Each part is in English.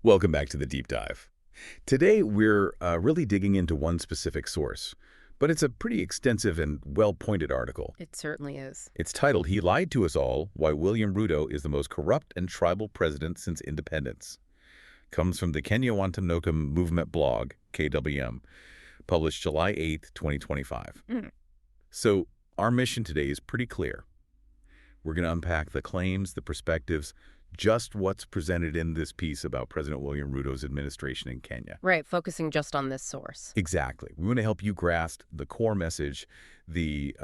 Welcome back to the Deep Dive. Today, we're really digging into one specific source, but it's a pretty extensive and well-pointed article. It certainly is. It's titled, "He Lied to Us All, Why William Ruto is the Most Corrupt and Tribal President Since Independence." Comes from the Kenya Wantamnokum Movement blog, KWM, published July 8th, 2025. So our mission today is pretty clear. We're going to unpack the claims, the perspectives, just what's presented in this piece about President William Ruto's administration in Kenya. Right, focusing just on this source. Exactly. We want to help you grasp the core message, the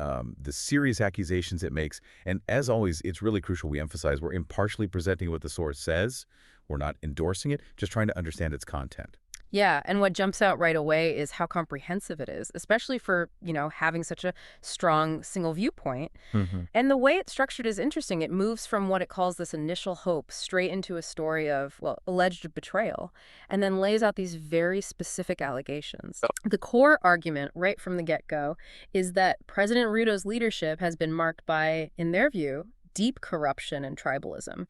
serious accusations it makes, and as always, it's really crucial we emphasize we're impartially presenting what the source says. We're not endorsing it, just trying to understand its content. Yeah, and what jumps out right away is how comprehensive it is, especially for, having such a strong single viewpoint. And the way it's structured is interesting. It moves from what it calls this initial hope straight into a story of, alleged betrayal, and then lays out these very specific allegations. The core argument right from the get-go is that President Ruto's leadership has been marked by, in their view, deep corruption and tribalism,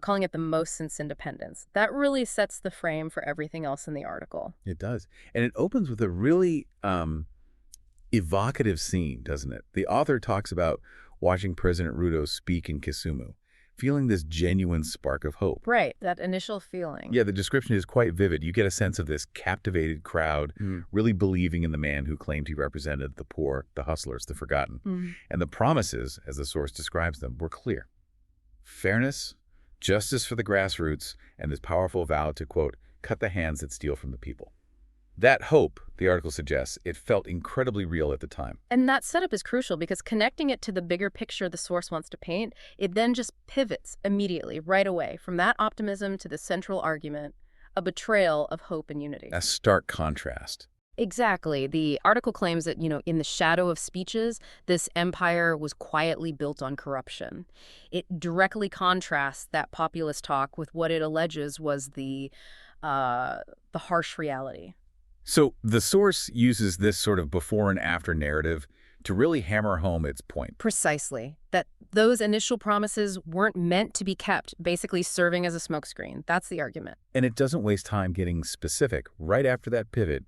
calling it the most since independence. That really sets the frame for everything else in the article. It does. And it opens with a really evocative scene, doesn't it? The author talks about watching President Ruto speak in Kisumu, feeling this genuine spark of hope. Right, that initial feeling. Yeah, the description is quite vivid. You get a sense of this captivated crowd really believing in the man who claimed he represented the poor, the hustlers, the forgotten. And the promises, as the source describes them, were clear. Fairness, justice for the grassroots, and this powerful vow to, quote, cut the hands that steal from the people. That hope, the article suggests, it felt incredibly real at the time. And that setup is crucial because connecting it to the bigger picture the source wants to paint, it then just pivots immediately, right away, from that optimism to the central argument, a betrayal of hope and unity. A stark contrast. Exactly. The article claims that, in the shadow of speeches, this empire was quietly built on corruption. It directly contrasts that populist talk with what it alleges was the harsh reality. So the source uses this sort of before and after narrative to really hammer home its point. Precisely. That those initial promises weren't meant to be kept, basically serving as a smokescreen. That's the argument. And it doesn't waste time getting specific. Right after that pivot,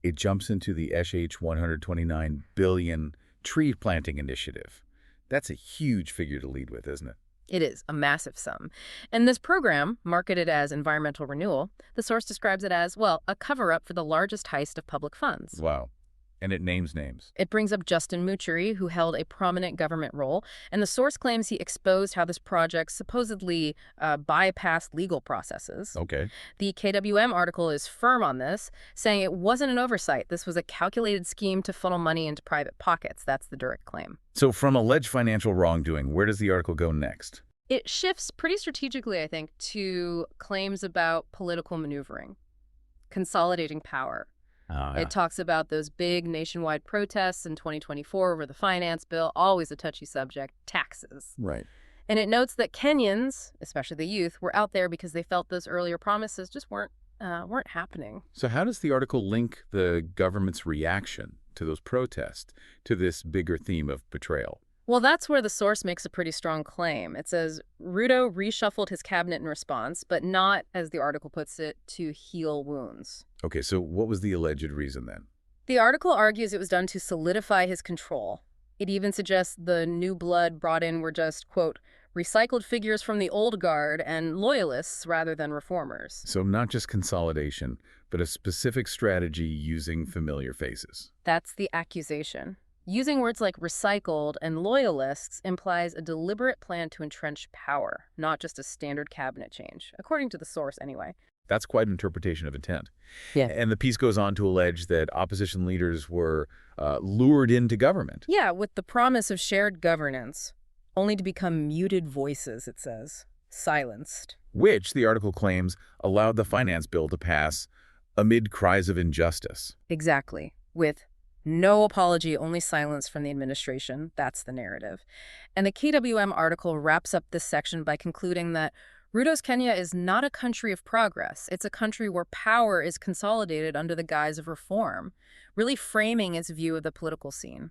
it jumps into the SH 129 billion tree planting initiative. That's a huge figure to lead with, isn't it? It is a massive sum. And this program, marketed as environmental renewal, the source describes it as, a cover-up for the largest heist of public funds. Wow. And it names names. It brings up Justin Muturi, who held a prominent government role, and the source claims he exposed how this project supposedly bypassed legal processes. Okay. The KWM article is firm on this, saying it wasn't an oversight. This was a calculated scheme to funnel money into private pockets. That's the direct claim. So from alleged financial wrongdoing, where does the article go next? It shifts pretty strategically, I think, to claims about political maneuvering, consolidating power. Yeah. It talks about those big nationwide protests in 2024 over the finance bill, always a touchy subject, taxes. Right. And it notes that Kenyans, especially the youth, were out there because they felt those earlier promises just weren't happening. So how does the article link the government's reaction to those protests to this bigger theme of betrayal? Well, that's where the source makes a pretty strong claim. It says Ruto reshuffled his cabinet in response, but not, as the article puts it, to heal wounds. Okay, so what was the alleged reason then? The article argues it was done to solidify his control. It even suggests the new blood brought in were just, quote, recycled figures from the old guard and loyalists rather than reformers. So not just consolidation, but a specific strategy using familiar faces. That's the accusation. Using words like recycled and loyalists implies a deliberate plan to entrench power, not just a standard cabinet change, according to the source anyway. That's quite an interpretation of intent. Yeah. And the piece goes on to allege that opposition leaders were lured into government. Yeah, with the promise of shared governance, only to become muted voices, it says, silenced. Which, the article claims, allowed the finance bill to pass amid cries of injustice. Exactly. With no apology, only silence from the administration. That's the narrative. And the KWM article wraps up this section by concluding that Ruto's Kenya is not a country of progress. It's a country where power is consolidated under the guise of reform, really framing its view of the political scene.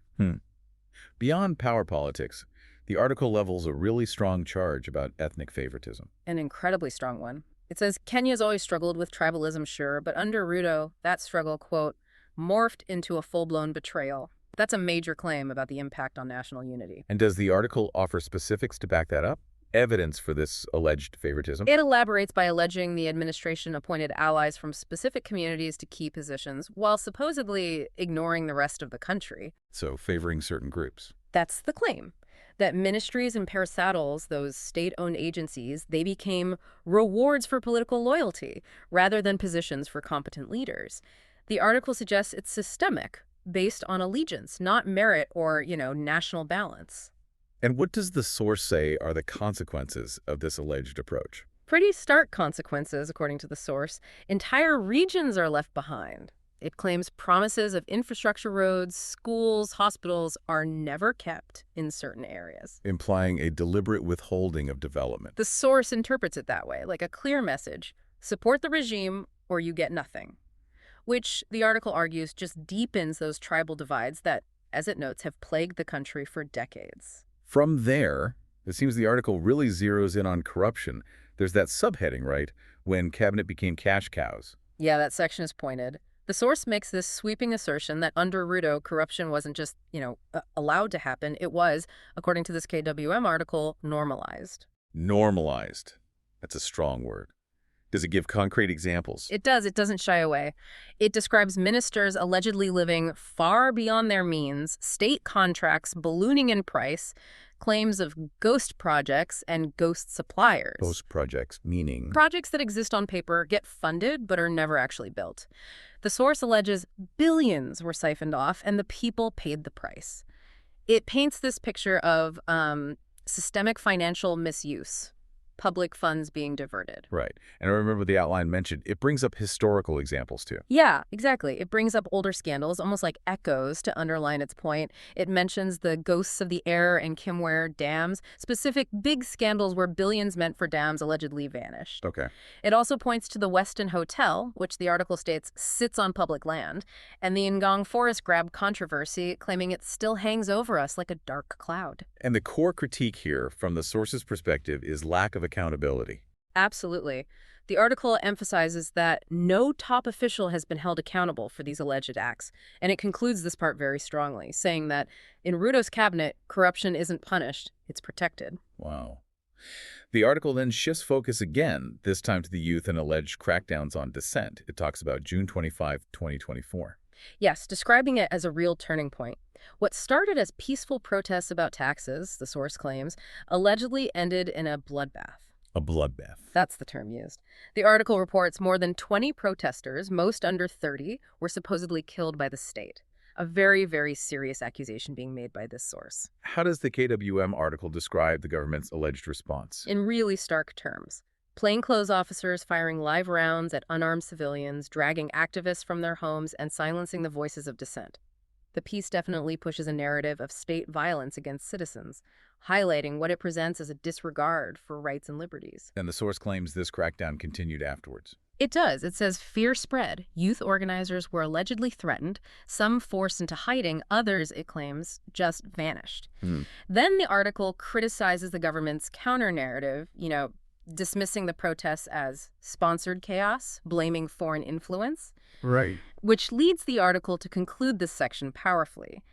Beyond power politics, the article levels a really strong charge about ethnic favoritism. An incredibly strong one. It says, Kenya's always struggled with tribalism, sure, but under Ruto, that struggle, quote, morphed into a full-blown betrayal. That's a major claim about the impact on national unity. And does the article offer specifics to back that up? Evidence for this alleged favoritism? It elaborates by alleging the administration appointed allies from specific communities to key positions, while supposedly ignoring the rest of the country. So favoring certain groups. That's the claim. That ministries and parastatals, those state-owned agencies, they became rewards for political loyalty rather than positions for competent leaders. The article suggests it's systemic, based on allegiance, not merit or, national balance. And what does the source say are the consequences of this alleged approach? Pretty stark consequences, according to the source. Entire regions are left behind. It claims promises of infrastructure roads, schools, hospitals are never kept in certain areas. Implying a deliberate withholding of development. The source interprets it that way, like a clear message: support the regime or you get nothing. Which, the article argues, just deepens those tribal divides that, as it notes, have plagued the country for decades. From there, it seems the article really zeroes in on corruption. There's that subheading, right? When cabinet became cash cows. Yeah, that section is pointed. The source makes this sweeping assertion that under Ruto, corruption wasn't just, allowed to happen. It was, according to this KWM article, normalized. Normalized. That's a strong word. Does it give concrete examples? It does. It doesn't shy away. It describes ministers allegedly living far beyond their means, state contracts ballooning in price, claims of ghost projects and ghost suppliers. Ghost projects, meaning? Projects that exist on paper, get funded, but are never actually built. The source alleges billions were siphoned off, and the people paid the price. It paints this picture of systemic financial misuse, public funds being diverted. Right. And I remember the outline mentioned, it brings up historical examples too. Yeah, exactly. It brings up older scandals, almost like echoes to underline its point. It mentions the ghosts of the Air and Kimware dams, specific big scandals where billions meant for dams allegedly vanished. Okay. It also points to the Weston Hotel, which the article states sits on public land, and the Ngong forest grab controversy, claiming it still hangs over us like a dark cloud. And the core critique here, from the source's perspective, is lack of accountability. Absolutely. The article emphasizes that no top official has been held accountable for these alleged acts, and it concludes this part very strongly, saying that in Ruto's cabinet, corruption isn't punished, it's protected. Wow. The article then shifts focus again, this time to the youth and alleged crackdowns on dissent. It talks about June 25, 2024. Yes, describing it as a real turning point. What started as peaceful protests about taxes, the source claims, allegedly ended in a bloodbath. A bloodbath. That's the term used. The article reports more than 20 protesters, most under 30, were supposedly killed by the state. A very, very serious accusation being made by this source. How does the KWM article describe the government's alleged response? In really stark terms. Plainclothes officers firing live rounds at unarmed civilians, dragging activists from their homes, and silencing the voices of dissent. The piece definitely pushes a narrative of state violence against citizens, highlighting what it presents as a disregard for rights and liberties. And the source claims this crackdown continued afterwards. It does. It says fear spread. Youth organizers were allegedly threatened, some forced into hiding, others, it claims, just vanished. Then the article criticizes the government's counter-narrative, dismissing the protests as sponsored chaos, blaming foreign influence. Right. Which leads the article to conclude this section powerfully,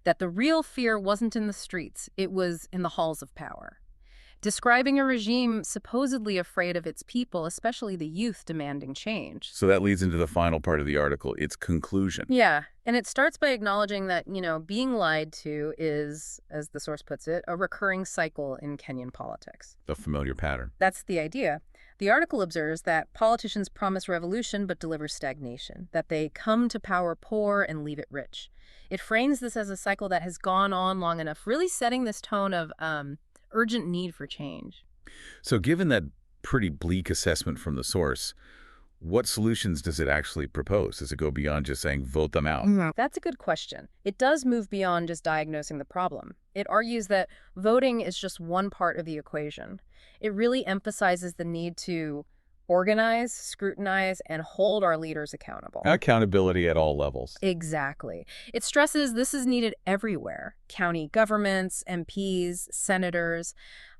that the real fear wasn't in the streets, it was in the halls of power. Describing a regime supposedly afraid of its people, especially the youth, demanding change. So that leads into the final part of the article, its conclusion. Yeah, and it starts by acknowledging that, being lied to is, as the source puts it, a recurring cycle in Kenyan politics. A familiar pattern. That's the idea. The article observes that politicians promise revolution but deliver stagnation, that they come to power poor and leave it rich. It frames this as a cycle that has gone on long enough, really setting this tone of urgent need for change. So given that pretty bleak assessment from the source, what solutions does it actually propose? Does it go beyond just saying vote them out? That's a good question. It does move beyond just diagnosing the problem. It argues that voting is just one part of the equation. It really emphasizes the need to Organize, scrutinize, and hold our leaders accountable. Accountability at all levels. Exactly. It stresses this is needed everywhere: county governments, MPs, senators,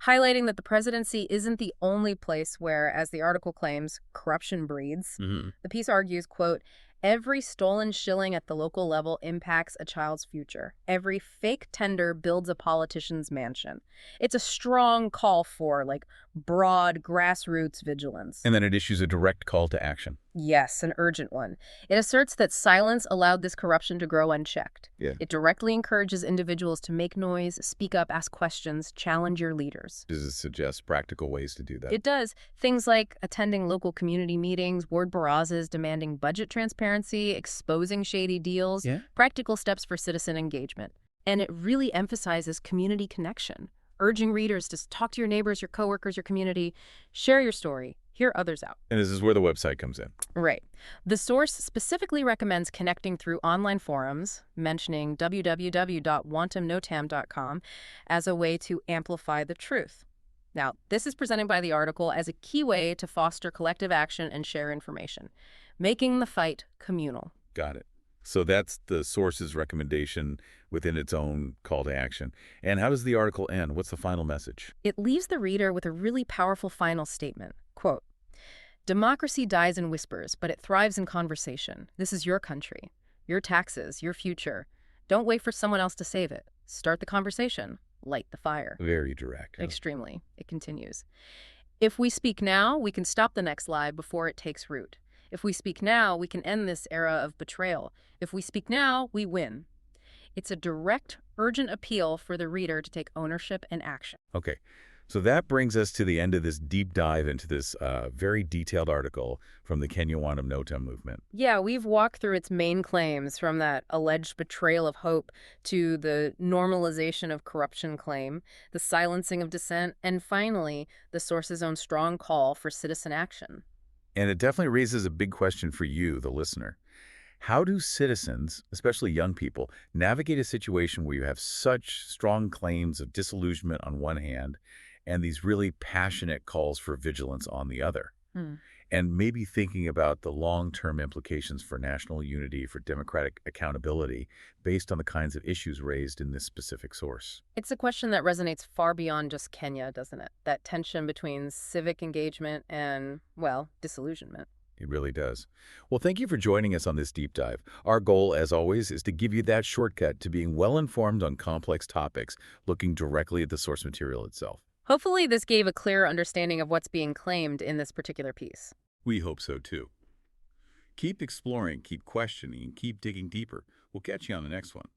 highlighting that the presidency isn't the only place where, as the article claims, corruption breeds. Mhm. The piece argues, quote, every stolen shilling at the local level impacts a child's future. Every fake tender builds a politician's mansion. It's a strong call for, like, broad grassroots vigilance. And then it issues a direct call to action. Yes, an urgent one. It asserts that silence allowed this corruption to grow unchecked. Yeah. It directly encourages individuals to make noise, speak up, ask questions, challenge your leaders. Does it suggest practical ways to do that? It does. Things like attending local community meetings, ward barazas, demanding budget transparency, exposing shady deals, Yeah. practical steps for citizen engagement. And it really emphasizes community connection, urging readers to talk to your neighbors, your coworkers, your community, share your story, hear others out. And this is where the website comes in. Right. The source specifically recommends connecting through online forums, mentioning www.wantumnotam.com as a way to amplify the truth. Now, this is presented by the article as a key way to foster collective action and share information, making the fight communal. Got it. So that's the source's recommendation within its own call to action. And how does the article end? What's the final message? It leaves the reader with a really powerful final statement. Quote, democracy dies in whispers, but it thrives in conversation. This is your country, your taxes, your future. Don't wait for someone else to save it. Start the conversation. Light the fire. Very direct. Huh? Extremely. It continues. If we speak now, we can stop the next lie before it takes root. If we speak now, we can end this era of betrayal. If we speak now, we win. It's a direct, urgent appeal for the reader to take ownership and action. Okay. So that brings us to the end of this deep dive into this very detailed article from the Kenya Wantum Notam movement. Yeah, we've walked through its main claims, from that alleged betrayal of hope to the normalization of corruption claim, the silencing of dissent, and finally, the source's own strong call for citizen action. And it definitely raises a big question for you, the listener. How do citizens, especially young people, navigate a situation where you have such strong claims of disillusionment on one hand and these really passionate calls for vigilance on the other? And maybe thinking about the long-term implications for national unity, for democratic accountability, based on the kinds of issues raised in this specific source. It's a question that resonates far beyond just Kenya, doesn't it? That tension between civic engagement and, well, disillusionment. It really does. Well, thank you for joining us on this deep dive. Our goal, as always, is to give you that shortcut to being well-informed on complex topics, looking directly at the source material itself. Hopefully, this gave a clearer understanding of what's being claimed in this particular piece. We hope so, too. Keep exploring, keep questioning, and keep digging deeper. We'll catch you on the next one.